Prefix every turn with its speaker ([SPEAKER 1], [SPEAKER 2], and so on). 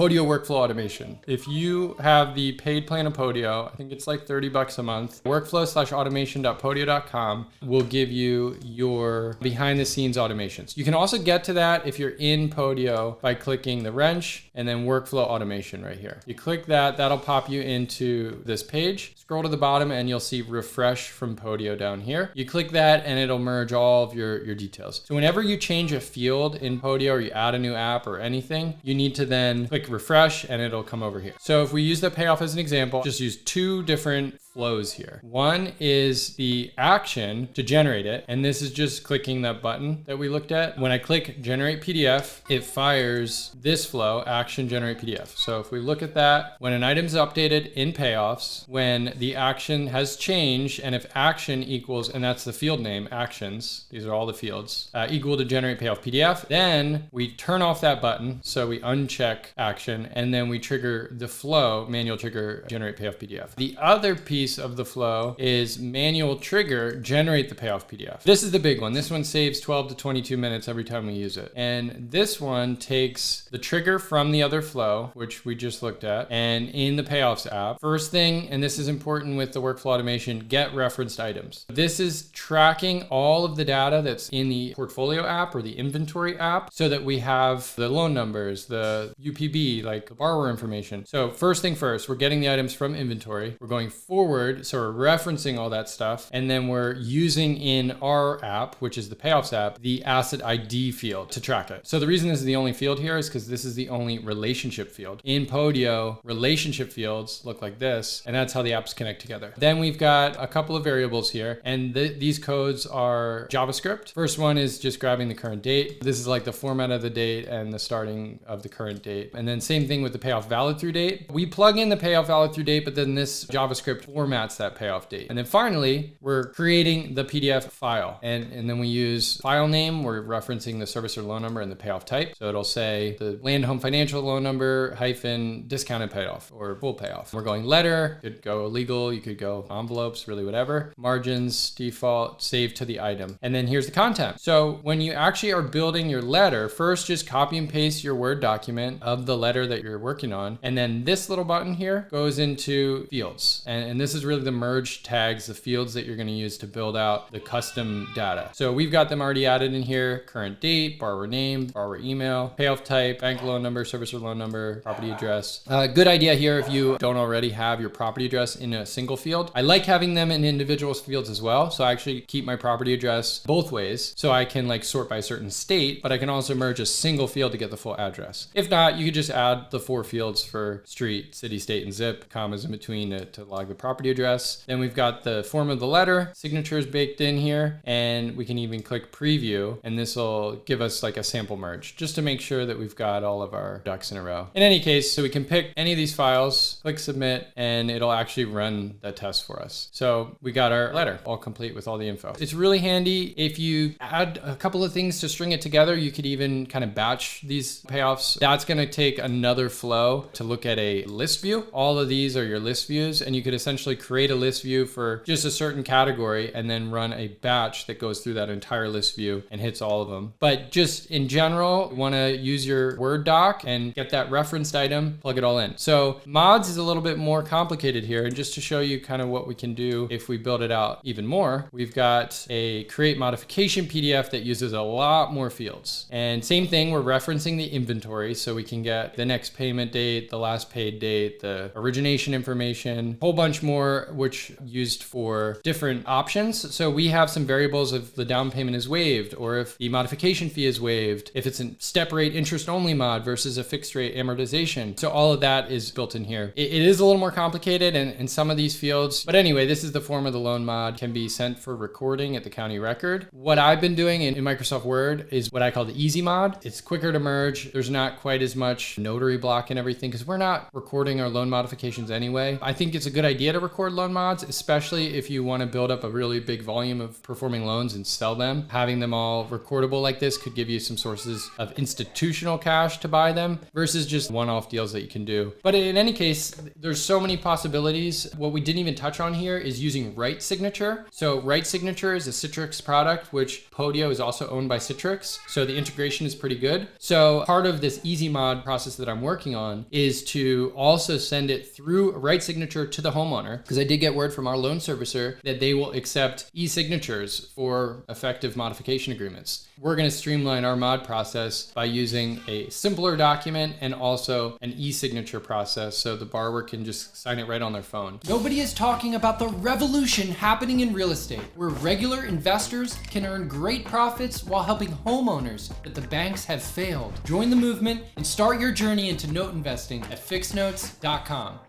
[SPEAKER 1] Podio workflow automation. If you have the paid plan of Podio, I think it's like $30 a month, workflow/automation.podio.com will give you your behind the scenes automations. You can also get to that if you're in Podio by clicking the wrench and then workflow automation right here. You click that, that'll pop you into this page. Scroll to the bottom and you'll see refresh from Podio down here. You click that and it'll merge all of your details. So whenever you change a field in Podio or you add a new app or anything, you need to then click refresh and it'll come over here. So if we use the payoff as an example, just use two different flows here. One is the action to generate it, and this is just clicking that button that we looked at. When I click generate PDF, it fires this flow, action generate PDF. So if we look at that, when an item is updated in payoffs, when the action has changed, and if action equals, and that's the field name, actions, these are all the fields, equal to generate payoff PDF, then we turn off that button. So we uncheck action, and then we trigger the flow, manual trigger, generate payoff PDF. The other piece of the flow is manual trigger, generate the payoff PDF. This is the big one. This one saves 12 to 22 minutes every time we use it. And this one takes the trigger from the other flow, which we just looked at, and in the payoffs app, first thing, and this is important with the workflow automation, get referenced items. This is tracking all of the data that's in the portfolio app or the inventory app so that we have the loan numbers, the UPB, like the borrower information. So first thing first, we're getting the items from inventory. We're going forward, so we're referencing all that stuff, and then we're using in our app, which is the payoffs app, the asset ID field to track it. So the reason this is the only field here is because this is the only relationship field. In Podio, relationship fields look like this, and that's how the apps connect together. Then we've got a couple of variables here, and these codes are JavaScript. First one is just grabbing the current date. This is like the format of the date and the starting of the current date. And then same thing with the payoff valid through date. We plug in the payoff valid through date, but then this JavaScript formats that payoff date. And then finally, we're creating the PDF file. And then we use file name. We're referencing the servicer loan number and the payoff type. So it'll say the land home financial loan number hyphen discounted payoff or full payoff. We're going letter, you could go legal, you could go envelopes, really whatever. Margins, default, save to the item. And then here's the content. So when you actually are building your letter, first just copy and paste your Word document of the letter that you're working on. And then this little button here goes into fields. And this is really the merge tags, the fields that you're going to use to build out the custom data. So we've got them already added in here: current date, borrower name, borrower email, payoff type, bank loan number, servicer loan number, property address. Good idea here if you don't already have your property address in a single field. I like having them in individual fields as well. So I actually keep my property address both ways. So I can like sort by a certain state, but I can also merge a single field to get the full address. If not, you could just add the 4 fields for street, city, state, and zip, commas in between to log the property address. Then we've got the form of the letter, signatures baked in here, and we can even click preview, and this will give us like a sample merge just to make sure that we've got all of our ducks in a row. In any case, so we can pick any of these files, click submit, and it'll actually run the test for us. So we got our letter all complete with all the info. It's really handy if you add a couple of things to string it together. You could even kind of batch these payoffs. That's going to take another flow to look at a list view. All of these are your list views, and you could essentially create a list view for just a certain category and then run a batch that goes through that entire list view and hits all of them. But just in general, you want to use your Word doc and get that referenced item, plug it all in. So mods is a little bit more complicated here. And just to show you kind of what we can do if we build it out even more, we've got a create modification PDF that uses a lot more fields. And same thing, we're referencing the inventory so we can get the next payment date, the last paid date, the origination information, a whole bunch more, which used for different options. So we have some variables if the down payment is waived or if the modification fee is waived, if it's a step rate interest only mod versus a fixed rate amortization. So all of that is built in here. It is a little more complicated in some of these fields, but anyway, this is the form of the loan mod, can be sent for recording at the county record. What I've been doing in Microsoft Word is what I call the easy mod. It's quicker to merge. There's not quite as much notary block and everything because we're not recording our loan modifications anyway. I think it's a good idea to record loan mods, especially if you want to build up a really big volume of performing loans and sell them. Having them all recordable like this could give you some sources of institutional cash to buy them versus just one-off deals that you can do. But in any case, there's so many possibilities. What we didn't even touch on here is using Right Signature. So Right Signature is a Citrix product, which Podio is also owned by Citrix. So the integration is pretty good. So part of this easy mod process that I'm working on is to also send it through Right Signature to the homeowner, because I did get word from our loan servicer that they will accept e-signatures for effective modification agreements. We're going to streamline our mod process by using a simpler document and also an e-signature process so the borrower can just sign it right on their phone. Nobody is talking about the revolution happening in real estate, where regular investors can earn great profits while helping homeowners that the banks have failed. Join the movement and start your journey into note investing at FIXnotes.com.